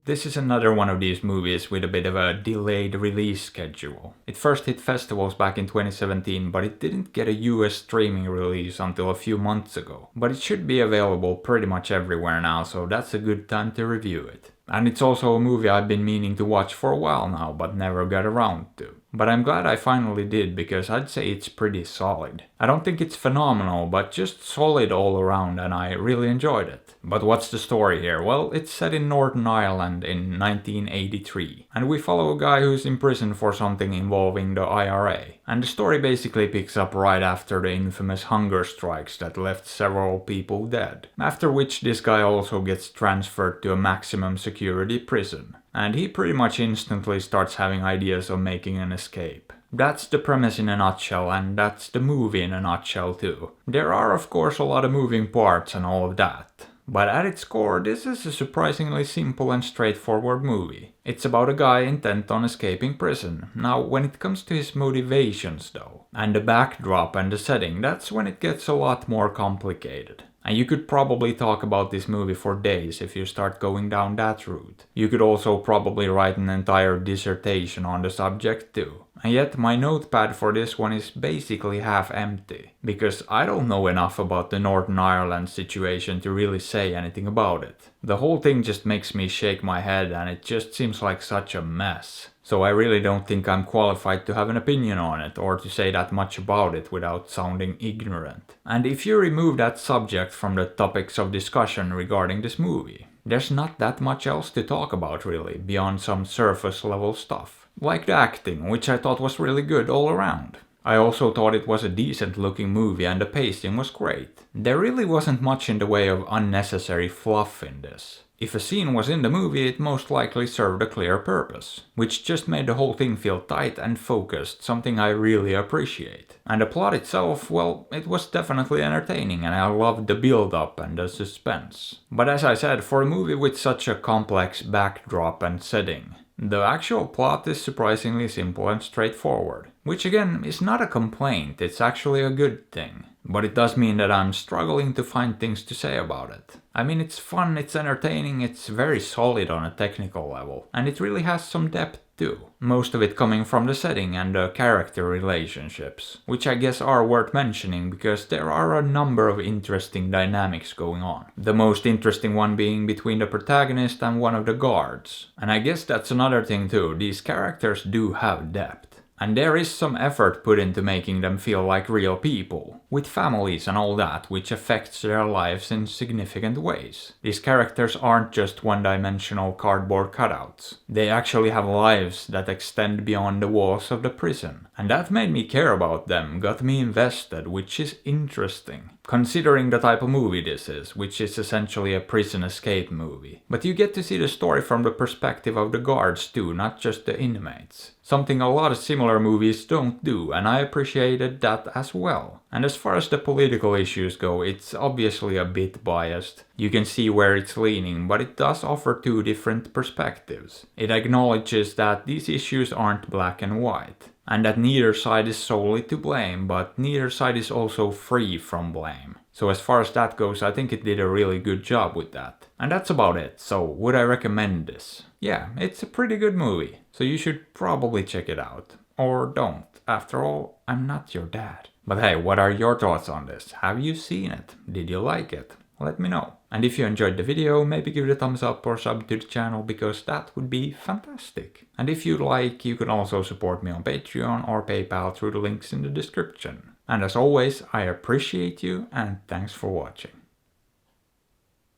This is another one of these movies with a bit of a delayed release schedule. It first hit festivals back in 2017, but it didn't get a US streaming release until a few months ago. But it should be available pretty much everywhere now, so that's a good time to review it. And it's also a movie I've been meaning to watch for a while now, but never got around to. But I'm glad I finally did, because I'd say it's pretty solid. I don't think it's phenomenal, but just solid all around, and I really enjoyed it. But what's the story here? Well, it's set in Northern Ireland in 1983, and we follow a guy who's in prison for something involving the IRA. And the story basically picks up right after the infamous hunger strikes that left several people dead. After which this guy also gets transferred to a maximum security prison. And he pretty much instantly starts having ideas of making an escape. That's the premise in a nutshell, and that's the movie in a nutshell too. There are of course a lot of moving parts and all of that. But at its core, this is a surprisingly simple and straightforward movie. It's about a guy intent on escaping prison. Now, when it comes to his motivations though, and the backdrop and the setting, that's when it gets a lot more complicated. And you could probably talk about this movie for days if you start going down that route. You could also probably write an entire dissertation on the subject too. And yet my notepad for this one is basically half empty, because I don't know enough about the Northern Ireland situation to really say anything about it. The whole thing just makes me shake my head, and it just seems like such a mess. So I really don't think I'm qualified to have an opinion on it or to say that much about it without sounding ignorant. And if you remove that subject from the topics of discussion regarding this movie, there's not that much else to talk about really, beyond some surface level stuff. Like the acting, which I thought was really good all around. I also thought it was a decent looking movie and the pacing was great. There really wasn't much in the way of unnecessary fluff in this. If a scene was in the movie, it most likely served a clear purpose, which just made the whole thing feel tight and focused, something I really appreciate. And the plot itself, well, it was definitely entertaining and I loved the build-up and the suspense. But as I said, for a movie with such a complex backdrop and setting, the actual plot is surprisingly simple and straightforward. Which again is not a complaint, it's actually a good thing. But it does mean that I'm struggling to find things to say about it. I mean, it's fun, it's entertaining, it's very solid on a technical level, and it really has some depth too. Most of it coming from the setting and the character relationships, which I guess are worth mentioning because there are a number of interesting dynamics going on. The most interesting one being between the protagonist and one of the guards. And I guess that's another thing too, these characters do have depth. And there is some effort put into making them feel like real people, with families and all that, which affects their lives in significant ways. These characters aren't just one-dimensional cardboard cutouts. They actually have lives that extend beyond the walls of the prison. And that made me care about them, got me invested, which is interesting. Considering the type of movie this is, which is essentially a prison escape movie. But you get to see the story from the perspective of the guards too, not just the inmates. Something a lot of similar movies don't do, and I appreciated that as well. And as far as the political issues go, it's obviously a bit biased. You can see where it's leaning, but it does offer two different perspectives. It acknowledges that these issues aren't black and white. And that neither side is solely to blame, but neither side is also free from blame. So as far as that goes, I think it did a really good job with that. And that's about it, so would I recommend this? Yeah, it's a pretty good movie, so you should probably check it out. Or don't. After all, I'm not your dad. But hey, what are your thoughts on this? Have you seen it? Did you like it? Let me know. And if you enjoyed the video, maybe give it a thumbs up or sub to the channel, because that would be fantastic. And if you'd like, you can also support me on Patreon or PayPal through the links in the description. And as always, I appreciate you and thanks for watching.